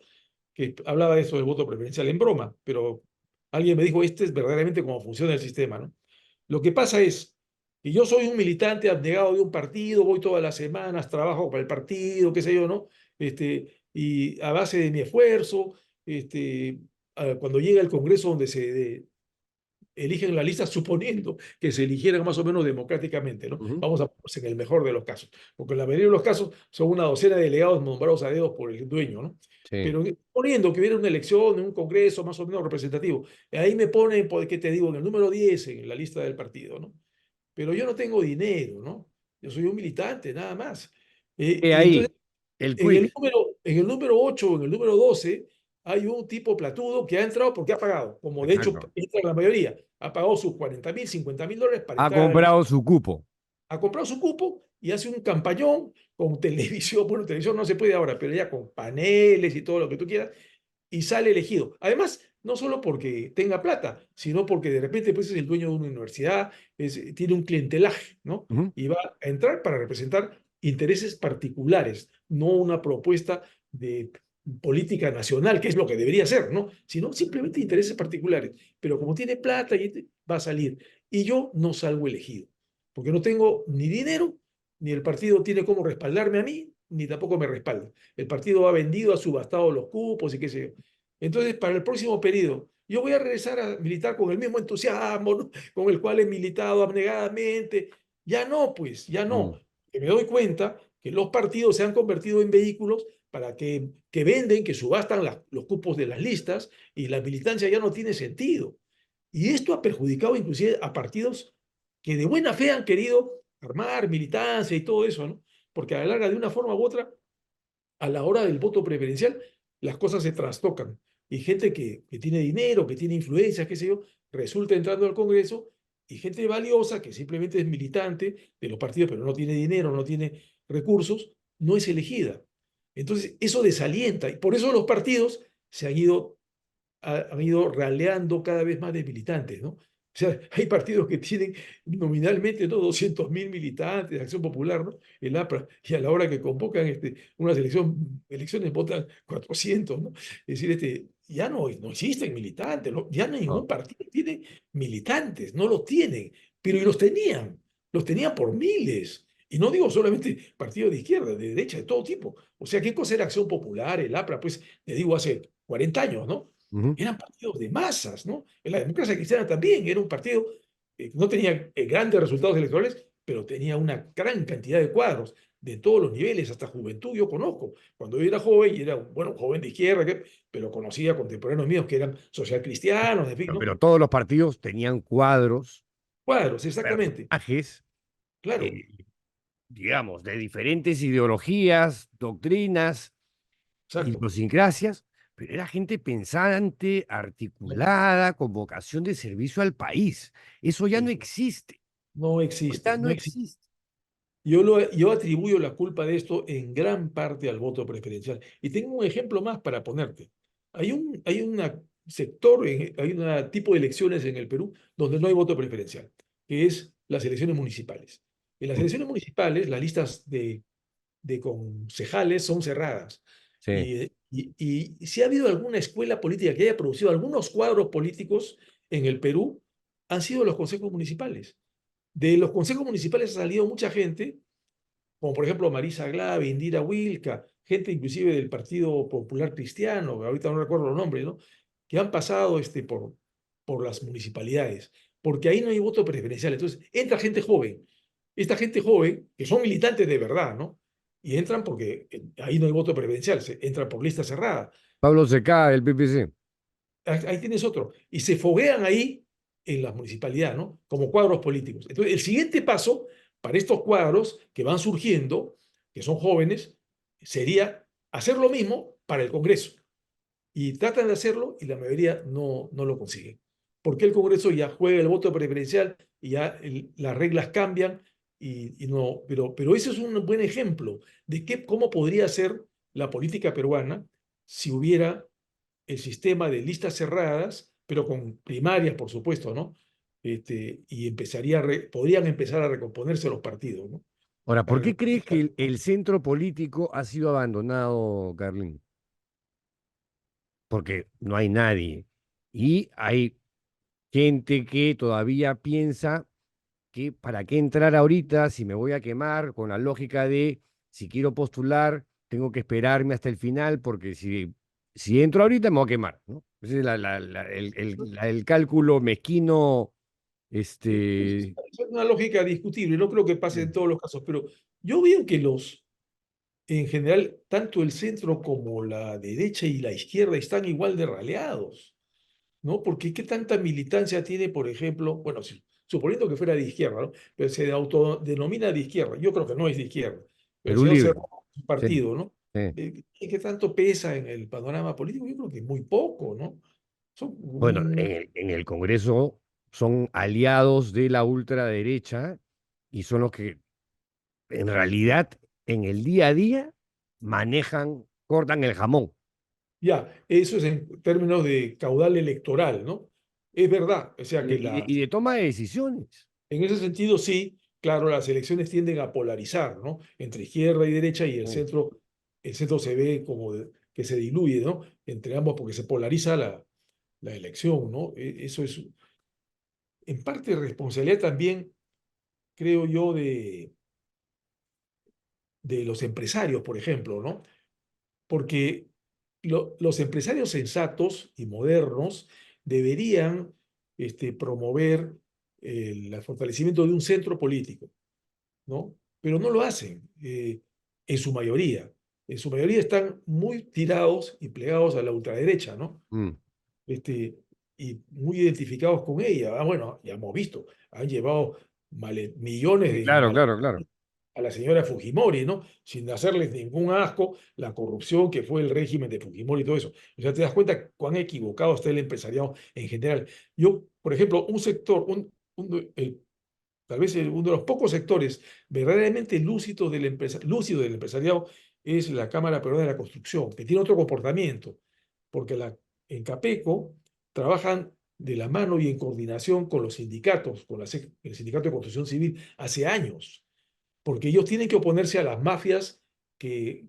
que hablaba de eso del voto preferencial en broma, pero alguien me dijo, este es verdaderamente cómo funciona el sistema, ¿no? Lo que pasa es que yo soy un militante abnegado de un partido, voy todas las semanas, trabajo para el partido, qué sé yo, ¿no? Y a base de mi esfuerzo, cuando llega el Congreso donde eligen la lista suponiendo que se eligieran más o menos democráticamente, ¿no? Ujú. Vamos a ponerse en el mejor de los casos, porque en la mayoría de los casos son una docena de delegados nombrados a dedos por el dueño, ¿no? Sí. Pero poniendo que hubiera una elección en un congreso más o menos representativo, ahí me pone, ¿qué te digo?, en el número 10 en la lista del partido, ¿no? Pero yo no tengo dinero, ¿no? Yo soy un militante, nada más. Y entonces, Ahí, el quick. en el número 8 o en el número 12 hay un tipo platudo que ha entrado porque ha pagado, como de hecho Exacto. entra la mayoría, ha pagado sus 40.000, 50.000 dólares para Ha entrar a la lista, comprado su cupo. ha comprado su cupo y hace un campañón con televisión, bueno, televisión no se puede ahora, pero ya con paneles y todo lo que tú quieras, y sale elegido. Además, no solo porque tenga plata, sino porque de repente pues, es el dueño de una universidad, tiene un clientelaje, ¿no? Ujú. Y va a entrar para representar intereses particulares, no una propuesta de política nacional, que es lo que debería ser, ¿no? Sino simplemente intereses particulares. Pero como tiene plata, va a salir. Y yo no salgo elegido, porque no tengo ni dinero, ni el partido tiene cómo respaldarme a mí, ni tampoco me respalda. El partido ha vendido, ha subastado los cupos y qué sé yo. Entonces, para el próximo periodo, yo voy a regresar a militar con el mismo entusiasmo, ¿no? Con el cual he militado abnegadamente. Ya no, pues, ya no. Mm. Que me doy cuenta que los partidos se han convertido en vehículos para que venden, que subastan los cupos de las listas y la militancia ya no tiene sentido. Y esto ha perjudicado inclusive a partidos que de buena fe han querido armar militancia y todo eso, ¿no? Porque a la larga, de una forma u otra, a la hora del voto preferencial, las cosas se trastocan. Y gente que tiene dinero, que tiene influencia, qué sé yo, resulta entrando al Congreso, y gente valiosa que simplemente es militante de los partidos, pero no tiene dinero, no tiene recursos, no es elegida. Entonces, eso desalienta, y por eso los partidos se han ido raleando cada vez más de militantes, ¿no? O sea, hay partidos que tienen nominalmente, ¿no?, 200.000 militantes de Acción Popular, ¿no?, el APRA, y a la hora que convocan unas elecciones votan 400, ¿no? Es decir, ya no existen militantes, ¿no? Ya ningún No. partido tiene militantes, no los tienen, pero y los tenían por miles. Y no digo solamente partidos de izquierda, de derecha, de todo tipo. O sea, ¿qué cosa era Acción Popular, el APRA? Pues, te digo, hace 40 años, ¿no? Ujú. Eran partidos de masas, ¿no? En la democracia cristiana también era un partido que no tenía grandes resultados electorales, pero tenía una gran cantidad de cuadros de todos los niveles, hasta juventud yo conozco. Cuando yo era joven, y era, bueno, joven de izquierda, pero conocía contemporáneos míos que eran socialcristianos, en fin, ¿no? Pero todos los partidos tenían cuadros, Cuadros, exactamente, personajes, claro, eh, digamos, de diferentes ideologías, doctrinas, exacto. idiosincrasias, pero era gente pensante, articulada, con vocación de servicio al país. Eso ya no Sí, existe. no existe, Ya no no existe. existe. Yo atribuyo la culpa de esto en gran parte al voto preferencial. Y tengo un ejemplo más para ponerte. Hay una sector, hay un tipo de elecciones en el Perú donde no hay voto preferencial, que es las elecciones municipales. En las Mm. elecciones municipales, las listas de concejales son cerradas. Sí. Y si ha habido alguna escuela política que haya producido algunos cuadros políticos en el Perú, han sido los consejos municipales. De los consejos municipales ha salido mucha gente, como por ejemplo Marisa Glave, Indira Wilca, gente inclusive del Partido Popular Cristiano, que ahorita no recuerdo los nombres, ¿no?, que han pasado por las municipalidades, porque ahí no hay voto preferencial. Entonces, entra gente joven. Esta gente joven, que son militantes de verdad, ¿no? Y entran porque ahí no hay voto preferencial, entran por lista cerrada. Pablo Seca, del PPC. Ahí tienes otro. Y se foguean ahí en la municipalidad, ¿no? Como cuadros políticos. Entonces, el siguiente paso para estos cuadros que van surgiendo, que son jóvenes, sería hacer lo mismo para el Congreso. Y tratan de hacerlo y la mayoría no lo consiguen. Porque el Congreso ya juega el voto preferencial y ya las reglas cambian y no. Pero ese es un buen ejemplo de cómo podría ser la política peruana si hubiera el sistema de listas cerradas, pero con primarias, por supuesto, ¿no? Y podrían empezar a recomponerse los partidos, ¿no? Ahora, ¿por Para qué crees que que- el centro político ha sido abandonado, Carlín? Porque no hay nadie. Y hay gente que todavía piensa que para qué entrar ahorita si me voy a quemar, con la lógica de si quiero postular, tengo que esperarme hasta el final, porque si entro ahorita me voy a quemar, ¿no? Ese es el cálculo mezquino, este. Es una lógica discutible, no creo que pase en Mm. todos los casos, pero yo veo que en general, tanto el centro como la derecha y la izquierda están igual de raleados, ¿no? Porque ¿qué tanta militancia tiene, por ejemplo, bueno, suponiendo que fuera de izquierda, ¿no?, pero se autodenomina de izquierda, yo creo que no es de izquierda, pero el Perú señor Libre. Cerrón, su Sí, partido, ¿no? sí. ¿Qué tanto pesa en el panorama político? Yo creo que muy poco, ¿no? Son Bueno, en el Congreso son aliados de la ultraderecha y son los que en realidad en el día a día manejan, cortan el jamón. ya, eso es en términos de caudal electoral, ¿no? Es verdad, o sea Y, que y de toma de decisiones. en ese sentido sí, claro, las elecciones tienden a polarizar, ¿no? Entre izquierda y derecha, y Mm. el centro se ve como que se diluye, ¿no? Entre ambos, porque se polariza la elección, ¿no? Eso es en parte responsabilidad también, creo yo, de los empresarios, por ejemplo, ¿no? Porque los empresarios sensatos y modernos deberían promover el fortalecimiento de un centro político, ¿no? Pero no lo hacen en su mayoría. En su mayoría están muy tirados y plegados a la ultraderecha, ¿no? Mm. este, y muy identificados con ella. Bueno, ya hemos visto, han llevado millones Sí, de claro, claro, claro. a la señora Fujimori, ¿no? Sin hacerles ningún asco, la corrupción que fue el régimen de Fujimori y todo eso. O sea, te das cuenta cuán equivocado está el empresariado en general. Yo, por ejemplo, un sector, tal vez uno de los pocos sectores verdaderamente lúcido del empresariado es la Cámara Peruana de la Construcción, que tiene otro comportamiento, porque en Capeco trabajan de la mano y en coordinación con los sindicatos, con el Sindicato de Construcción Civil, hace años, porque ellos tienen que oponerse a las mafias que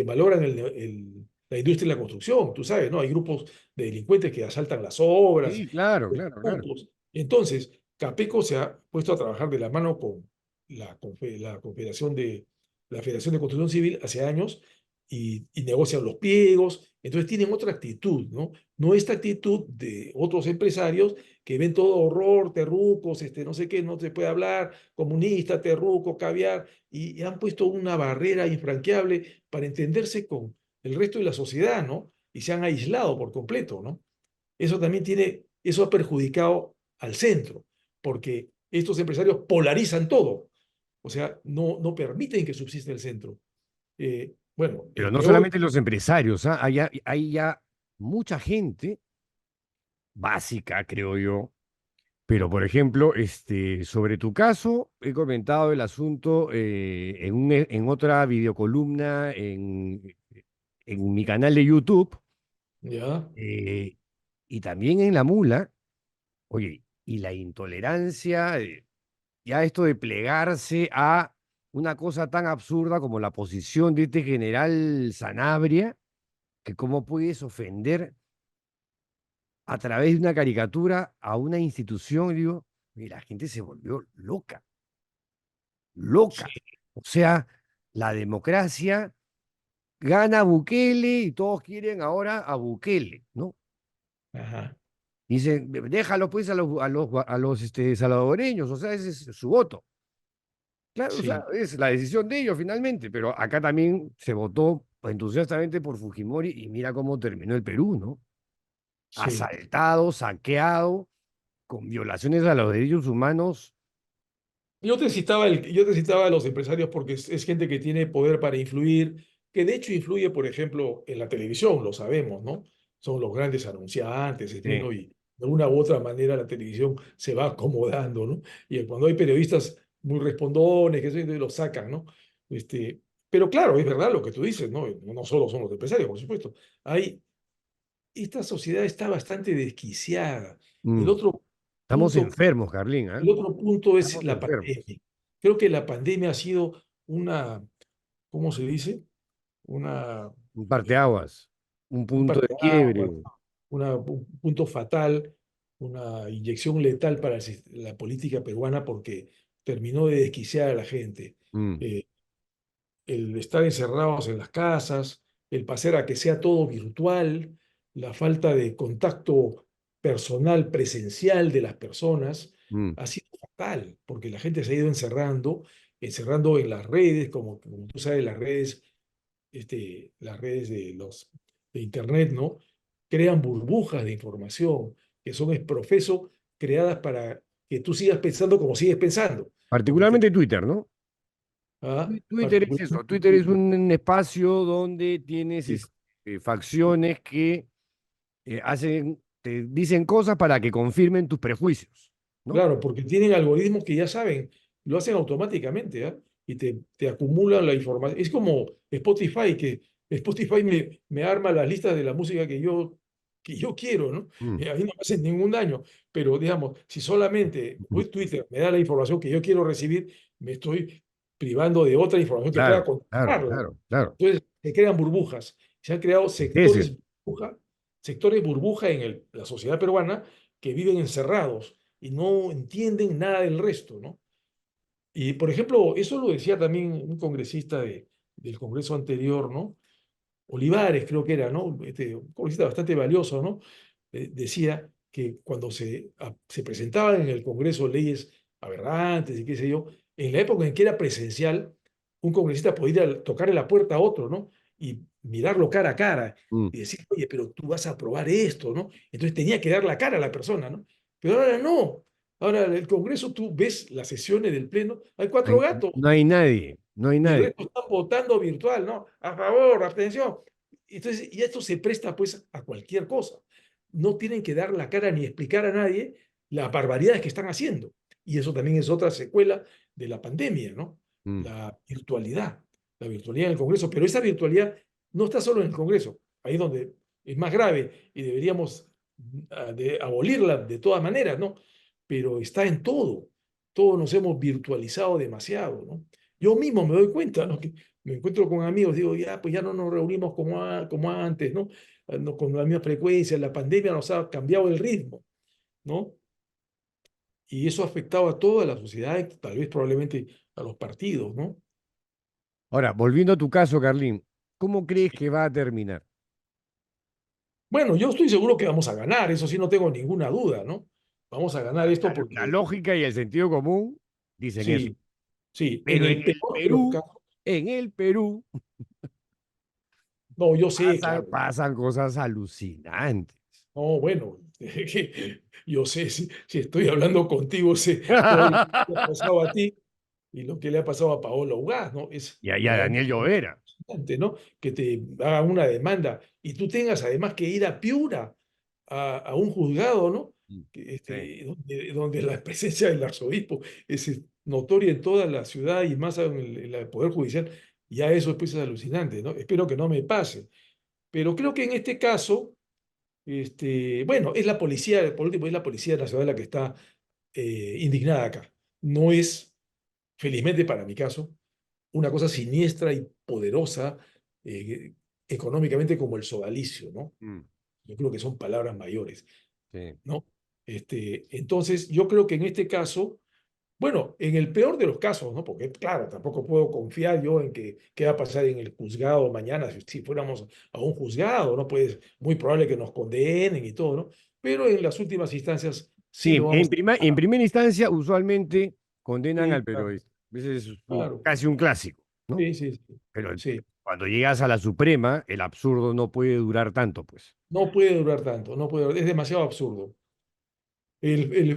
valoran la industria de la construcción. Tú sabes, ¿no? Hay grupos de delincuentes que asaltan las obras, Sí, claro, los claro, claro. puntos. Entonces, Capeco se ha puesto a trabajar de la mano con la Federación de Construcción Civil hace años y negocian los pliegos. Entonces tienen otra actitud, ¿no? No esta actitud de otros empresarios que ven todo horror, terrucos, no sé qué, no se puede hablar, comunista, terruco, caviar, y han puesto una barrera infranqueable para entenderse con el resto de la sociedad, ¿no? Y se han aislado por completo, ¿no? Eso ha perjudicado al centro, porque estos empresarios polarizan todo, o sea, no permiten que subsista el centro. Bueno, Pero el no peor, solamente los empresarios, ¿ah? Hay ya mucha gente básica, creo yo. Pero, por ejemplo, sobre tu caso, he comentado el asunto en otra videocolumna en mi canal de YouTube ¿ya? eh, y también en La Mula. Oye, y la intolerancia, ya esto de plegarse a una cosa tan absurda como la posición de este general Sanabria, que cómo puedes ofender a través de una caricatura a una institución, y digo, y la gente se volvió loca, Sí, loca. O sea, la democracia gana a Bukele y todos quieren ahora a Bukele, ¿no? ajá, Dicen, déjalo pues a los salvadoreños, o sea, ese es su voto. Claro, o sea, sí, es la decisión de ellos finalmente, pero acá también se votó entusiastamente por Fujimori y mira cómo terminó el Perú, ¿no? sí. Asaltado, saqueado, con violaciones a los derechos humanos. Yo te citaba a los empresarios porque es gente que tiene poder para influir, que de hecho influye, por ejemplo, en la televisión, lo sabemos, ¿no? Son los grandes anunciantes, Sí. ¿no? Y de una u otra manera la televisión se va acomodando, ¿no? Y cuando hay periodistas muy respondones, que eso, entonces los sacan, ¿no? Este, pero claro, es verdad lo que tú dices, ¿no? No solo son los empresarios, por supuesto. Esta sociedad está bastante desquiciada. El Mm. otro Estamos punto enfermos, Carlín, ¿ah? el otro punto es Estamos la enfermos. pandemia. Creo que la pandemia ha sido ¿cómo se dice? Una, Un eh, parteaguas, un un punto de parteaguas, quiebre. un punto fatal, una inyección letal para la política peruana porque terminó de desquiciar a la gente. Mm, Eh, el estar encerrados en las casas, el pasar a que sea todo virtual, la falta de contacto personal, presencial de las personas, mm. ha sido fatal, porque la gente se ha ido encerrando en las redes, como tú sabes, las redes de Internet, ¿no? Crean burbujas de información que son profeso creadas para que tú sigas pensando como sigues pensando, porque Particularmente Twitter, ¿no? Twitter es eso. particularmente Twitter es un espacio donde tienes facciones que te dicen cosas para que confirmen tus prejuicios, ¿no? claro, porque tienen algoritmos que ya saben, lo hacen automáticamente, ¿ah? Y te acumulan la información. Es como Spotify, que Spotify me arma las listas de la música que yo quiero, ¿no? Mm, A mí no me hacen ningún daño, pero digamos, si solamente Twitter me da la información que yo quiero recibir, me estoy privando de otra información que pueda claro, claro, contrarla, ¿no? claro, claro. Entonces, se crean burbujas. Se han creado Es eso. sectores burbuja en la sociedad peruana que viven encerrados y no entienden nada del resto, ¿no? Y, por ejemplo, eso lo decía también un congresista del Congreso anterior, ¿no? Olivares, creo que era, ¿no? Un congresista bastante valioso, ¿no? Decía que cuando se presentaban en el Congreso leyes aberrantes y qué sé yo, en la época en que era presencial, un congresista podía ir a tocarle la puerta a otro, ¿no? Y mirarlo cara a cara Mm. y decir, oye, pero tú vas a aprobar esto, ¿no? Entonces tenía que dar la cara a la persona, ¿no? Pero ahora no. Ahora el Congreso, tú ves las sesiones del Pleno, hay cuatro gatos No hay nadie, no hay y el nadie. resto están votando virtual, ¿no? A favor, abstención. Entonces, y esto se presta pues a cualquier cosa. No tienen que dar la cara ni explicar a nadie las barbaridades que están haciendo. Y eso también es otra secuela de la pandemia, ¿no? Mm. La virtualidad en el Congreso. Pero esa virtualidad no está solo en el Congreso, ahí es donde es más grave y deberíamos abolirla de todas maneras, ¿no? Pero está en todo. Todos nos hemos virtualizado demasiado, ¿no? Yo mismo me doy cuenta, ¿no? Que me encuentro con amigos, digo, ya, pues ya no nos reunimos como antes, ¿no? No con la misma frecuencia, la pandemia nos ha cambiado el ritmo, ¿no? Y eso ha afectado a toda la sociedad, tal vez probablemente a los partidos, ¿no? Ahora, volviendo a tu caso, Carlín, ¿cómo crees que va a terminar? Bueno, yo estoy seguro que vamos a ganar, eso sí no tengo ninguna duda, ¿no? Vamos a ganar esto La porque lógica y el sentido común dicen eso. sí, sí, en Pero el peor de los casos, En el Perú, no, yo sé, claro. pasan cosas alucinantes. No, bueno, yo sé, si estoy hablando contigo, sé todo lo que te ha pasado a ti y lo que le ha pasado a Paola Ugaz, ¿no? Es Y a realmente Daniel Llovera. fascinante, ¿no? Que te hagan una demanda y tú tengas además que ir a Piura, a un juzgado, ¿no? Mm. Que, Sí. donde la presencia del arzobispo es notoria en toda la ciudad y más en el Poder Judicial, ya eso pues es alucinante, ¿no? Espero que no me pase. Pero creo que en este caso bueno, es la policía, por último, es la Policía Nacional la que está indignada acá. No es, felizmente para mi caso, una cosa siniestra y poderosa eh, económicamente como el sodalicio, ¿no? Mm. Yo creo que son palabras mayores, Sí. ¿no? Entonces, yo creo que en este caso bueno, en el peor de los casos, ¿no? Porque, claro, tampoco puedo confiar yo en que qué va a pasar en el juzgado mañana si fuéramos a un juzgado, ¿no? Pues muy probable que nos condenen y todo, ¿no? Pero en las últimas instancias sí Sí, lo vamos en a... primera instancia, usualmente condenan Sí, al claro, periodista. Ese es claro. casi un clásico, ¿no? Sí, sí, sí. Pero Sí. cuando llegas a la Suprema, el absurdo no puede durar tanto, pues. No puede durar tanto, no puede, es demasiado absurdo.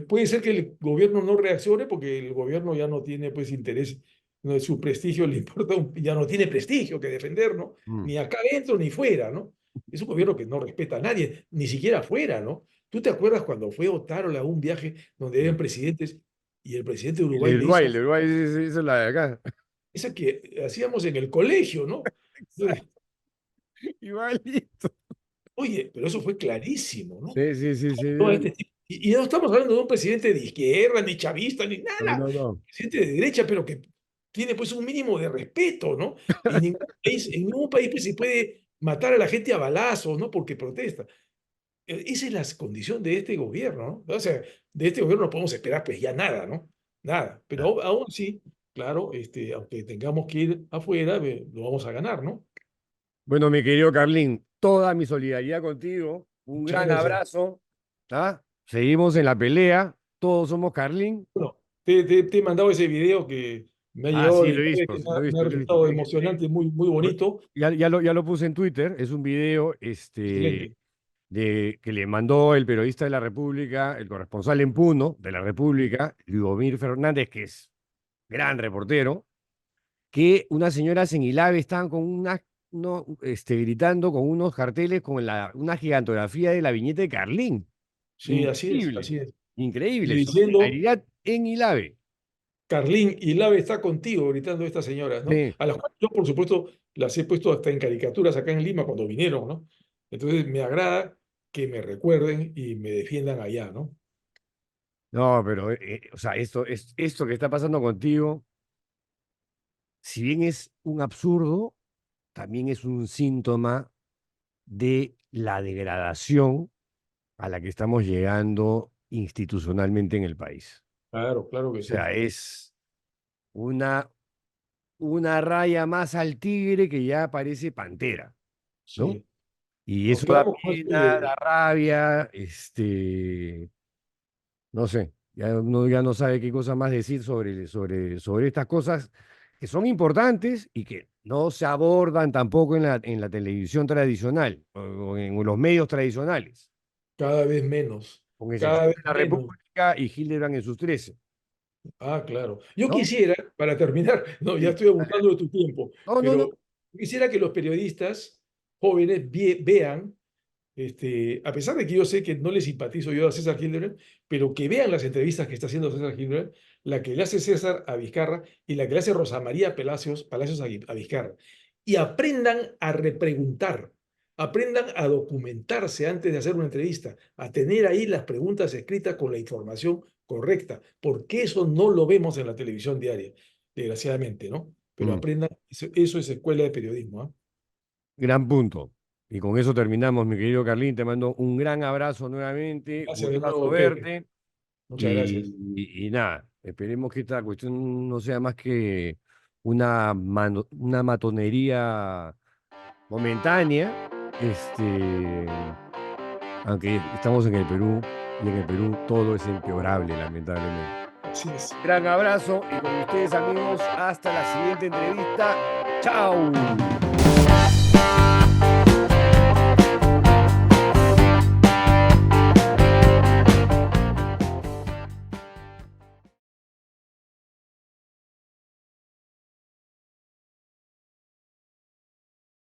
Puede ser que el gobierno no reaccione porque el gobierno ya no tiene pues interés, no, su prestigio le importa, ya no tiene prestigio que defender, ¿no? Mm. Ni acá adentro ni fuera, ¿no? Es un gobierno que no respeta a nadie, ni siquiera afuera, ¿no? ¿Tú te acuerdas cuando fue Otárola a un viaje donde Mm. eran presidentes y el presidente de Uruguay le El hizo de Uruguay, esa es la de acá. esa que hacíamos en el colegio, ¿no? Entonces, Igualito. oye, pero eso fue clarísimo, ¿no? Sí, sí, sí, sí. Todo y no estamos hablando de un presidente de izquierda, ni chavista, ni No, nada. no, no. Presidente de derecha, pero que tiene pues un mínimo de respeto, ¿no? En ningún país pues, se puede matar a la gente a balazos, ¿no? Porque protesta. Esa es la condición de este gobierno, ¿no? O sea, de este gobierno no podemos esperar pues ya nada, ¿no? Nada. Pero aún sí, claro, aunque tengamos que ir afuera, lo vamos a ganar, ¿no? Bueno, mi querido Carlín, toda mi solidaridad contigo. Un Muchas gran gracias. abrazo. ¿Ah? Seguimos en la pelea. Todos somos Carlín. Bueno, te he mandado ese video que me ha Ah, llegado sí, de lo he Italia, visto, que lo he me ha visto, lo he visto. resultado emocionante, muy, muy bonito. Ya lo puse en Twitter. Es un video Excelente. que le mandó el periodista de la República, el corresponsal en Puno de la República, Ljubomir Fernández, que es gran reportero, que unas señoras en Ilave estaban con gritando con unos carteles con una gigantografía de la viñeta de Carlín. Sí, así es, Increíble, así es. Y increíble. diciendo, Solidaridad en Ilave. Carlín y Lave está contigo, gritando estas señoras, ¿no? Sí. A las cuales yo, por supuesto, las he puesto hasta en caricaturas acá en Lima cuando vinieron, ¿no? Entonces me agrada que me recuerden y me defiendan allá, ¿no? No, pero, o sea, esto que está pasando contigo, si bien es un absurdo, también es un síntoma de la degradación a la que estamos llegando institucionalmente en el país. Claro, claro O que sí. sea, es una, una raya más al tigre que ya parece pantera. ¿no? Sí. Y Nos eso da quedamos con esto pena, de- da rabia, no sé, ya uno ya no sabe qué cosa más decir sobre estas cosas que son importantes y que no se abordan tampoco en la televisión tradicional o en los medios tradicionales, cada vez menos, con cada excepción vez de la menos. República y Hildebrand en sus 13, Ah, claro. Yo ¿no? quisiera, para terminar, no, ya Sí, estoy dale. abusando de tu tiempo, No, no, no. pero quisiera que los periodistas jóvenes vean, a pesar de que yo sé que no le simpatizo yo a César Hildebrand, pero que vean las entrevistas que está haciendo César Hildebrand, la que le hace César a Vizcarra y la que le hace Rosa María Palacios a Vizcarra, y aprendan a repreguntar, aprendan a documentarse antes de hacer una entrevista, a tener ahí las preguntas escritas con la información correcta, porque eso no lo vemos en la televisión diaria, desgraciadamente, ¿no? Pero Mm, aprendan, eso es escuela de periodismo, ¿ah? gran punto. Y con eso terminamos, mi querido Carlín. Te mando un gran abrazo nuevamente, Gracias de gustazo nuevo, Pepe. verte. Muchas gracias. Y nada, esperemos que esta cuestión no sea más que una matonería momentánea. Aunque estamos en el Perú y en el Perú todo es empeorable, lamentablemente. Así es. Gran abrazo y con ustedes, amigos, hasta la siguiente entrevista. ¡Chao!